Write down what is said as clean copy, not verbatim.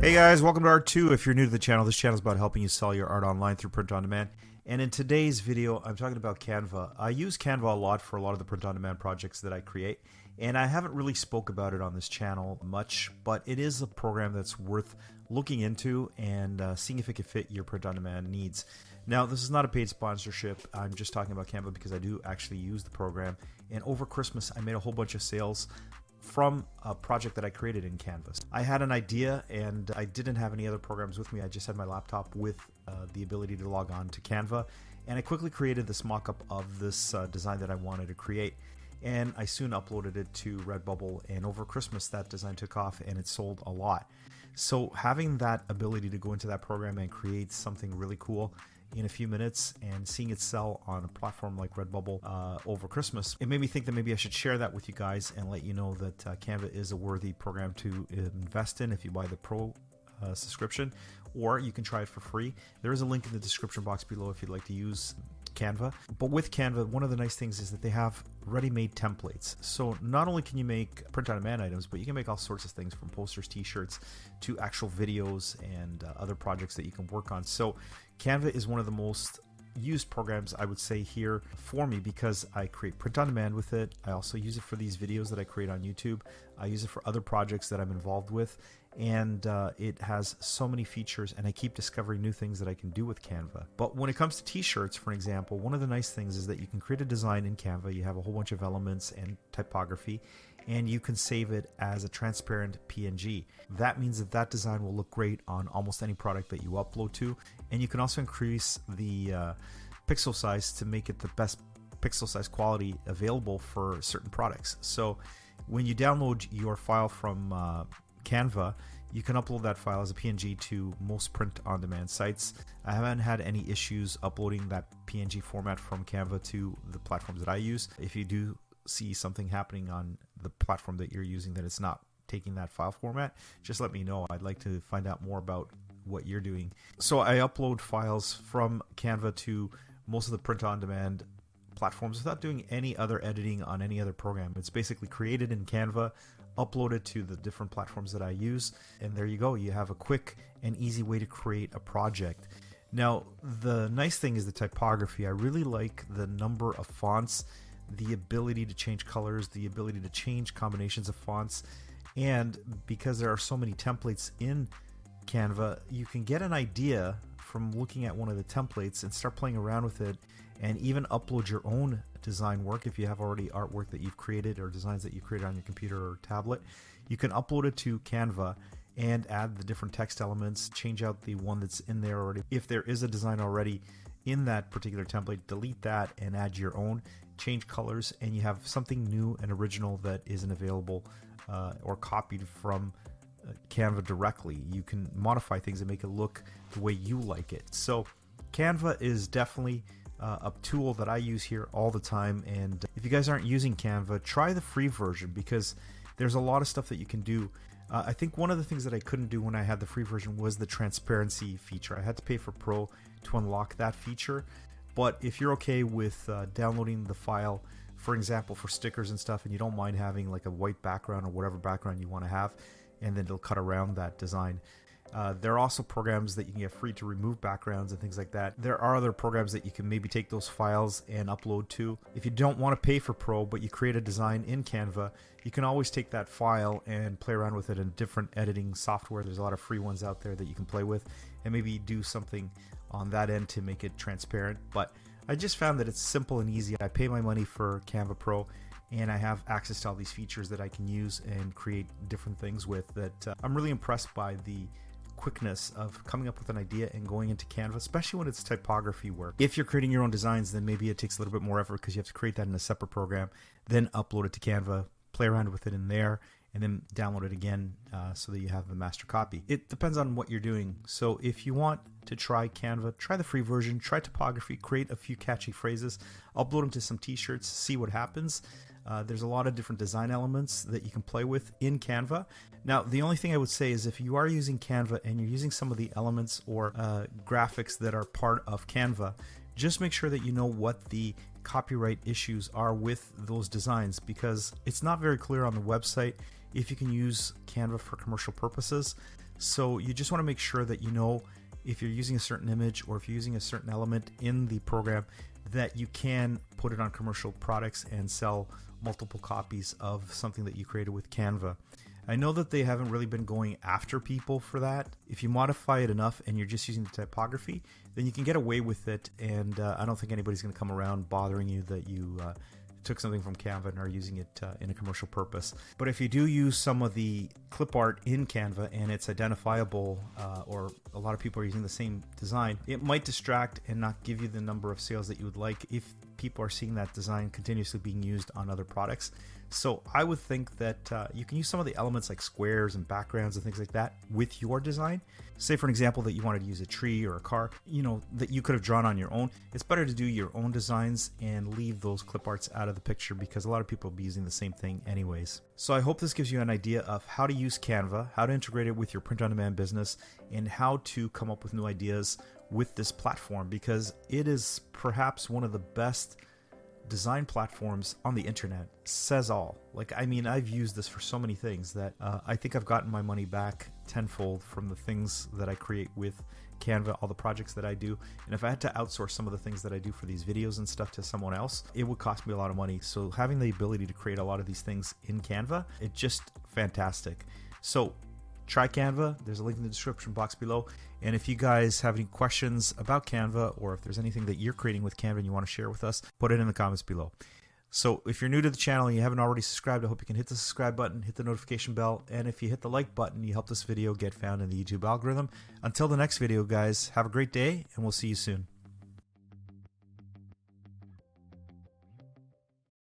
Hey guys, welcome to Art 2. If you're new to the channel, this channel is about helping you sell your art online through print on demand. And in today's video, I'm talking about Canva. I use Canva a lot for a lot of the print on demand projects that I create. And I haven't really spoke about it on this channel much, but it is a program that's worth looking into and seeing if it can fit your print on demand needs. Now, this is not a paid sponsorship. I'm just talking about Canva because I do actually use the program. And over Christmas, I made a whole bunch of sales from a project that I created in Canvas. I had an idea and I didn't have any other programs with me. I just had my laptop with the ability to log on to Canva, and I quickly created this mock-up of this design that I wanted to create, and I soon uploaded it to Redbubble, and over Christmas that design took off and it sold a lot. So having that ability to go into that program and create something really cool in a few minutes and seeing it sell on a platform like Redbubble over Christmas, it made me think that maybe I should share that with you guys and let you know that Canva is a worthy program to invest in if you buy the Pro subscription, or you can try it for free. There is a link in the description box below if you'd like to use Canva. But with Canva, one of the nice things is that they have ready-made templates. So not only can you make print-on-demand items, but you can make all sorts of things from posters, t-shirts, to actual videos and other projects that you can work on. So Canva is one of the most used programs, I would say, here for me because I create print on demand with it. I also use it for these videos that I create on YouTube. I use it for other projects that I'm involved with, and it has so many features, and I keep discovering new things that I can do with Canva. But when it comes to t-shirts, for example, one of the nice things is that you can create a design in Canva. You have a whole bunch of elements and typography, and you can save it as a transparent PNG. That means that that design will look great on almost any product that you upload to, and you can also increase the pixel size to make it the best pixel size quality available for certain products. So when you download your file from Canva, you can upload that file as a PNG to most print-on-demand sites. I haven't had any issues uploading that PNG format from Canva to the platforms that I use. If you do see something happening on the platform that you're using that it's not taking that file format, just let me know. I'd like to find out more about what you're doing. So I upload files from Canva to most of the print-on-demand platforms without doing any other editing on any other program. It's basically created in Canva, uploaded to the different platforms that I use, and there you go. You have a quick and easy way to create a project. Now, the nice thing is the typography. I really like the number of fonts, the ability to change colors, the ability to change combinations of fonts, and because there are so many templates in Canva, you can get an idea from looking at one of the templates and start playing around with it, and even upload your own design work. If you have already artwork that you've created or designs that you've created on your computer or tablet, you can upload it to Canva and add the different text elements, change out the one that's in there already. If there is a design already in that particular template, delete that and add your own, change colors, and you have something new and original that isn't available or copied from Canva directly. You can modify things and make it look the way you like it. So Canva is definitely a tool that I use here all the time, and if you guys aren't using Canva, try the free version because there's a lot of stuff that you can do. I think one of the things that I couldn't do when I had the free version was the transparency feature. I had to pay for Pro to unlock that feature, but if you're okay with downloading the file, for example, for stickers and stuff, and you don't mind having like a white background or whatever background you want to have, and then it'll cut around that design. There are also programs that you can get free to remove backgrounds and things like that. There are other programs that you can maybe take those files and upload to. If you don't want to pay for Pro, but you create a design in Canva, you can always take that file and play around with it in different editing software. There's a lot of free ones out there that you can play with and maybe do something on that end to make it transparent. But I just found that it's simple and easy. I pay my money for Canva Pro, and I have access to all these features that I can use and create different things with that I'm really impressed by the quickness of coming up with an idea and going into Canva, especially when it's typography work. If you're creating your own designs, then maybe it takes a little bit more effort because you have to create that in a separate program, then upload it to Canva, play around with it in there, and then download it again so that you have the master copy. It depends on what you're doing. So if you want to try Canva, try the free version, try typography, create a few catchy phrases, upload them to some t-shirts, see what happens. There's a lot of different design elements that you can play with in Canva. Now, the only thing I would say is if you are using Canva and you're using some of the elements or graphics that are part of Canva, just make sure that you know what the copyright issues are with those designs, because it's not very clear on the website if you can use Canva for commercial purposes. So you just want to make sure that you know if you're using a certain image or if you're using a certain element in the program that you can put it on commercial products and sell multiple copies of something that you created with Canva. I know that they haven't really been going after people for that. If you modify it enough and you're just using the typography, then you can get away with it, and I don't think anybody's going to come around bothering you that you took something from Canva and are using it in a commercial purpose. But if you do use some of the clip art in Canva and it's identifiable, or a lot of people are using the same design, it might distract and not give you the number of sales that you would like if people are seeing that design continuously being used on other products. So I would think that you can use some of the elements like squares and backgrounds and things like that with your design. Say for an example that you wanted to use a tree or a car, that you could have drawn on your own. It's better to do your own designs and leave those clip arts out of the picture because a lot of people will be using the same thing anyways. So I hope this gives you an idea of how to use Canva, how to integrate it with your print-on-demand business, and how to come up with new ideas with this platform, because it is perhaps one of the best design platforms on the internet. Says all. I've used this for so many things that I think I've gotten my money back tenfold from the things that I create with Canva, all the projects that I do. And if I had to outsource some of the things that I do for these videos and stuff to someone else, it would cost me a lot of money. So having the ability to create a lot of these things in Canva, it's just fantastic. So try Canva. There's a link in the description box below. And if you guys have any questions about Canva, or if there's anything that you're creating with Canva and you want to share with us, put it in the comments below. So if you're new to the channel and you haven't already subscribed, I hope you can hit the subscribe button, hit the notification bell, and if you hit the like button, you help this video get found in the YouTube algorithm. Until the next video, guys, have a great day, and we'll see you soon.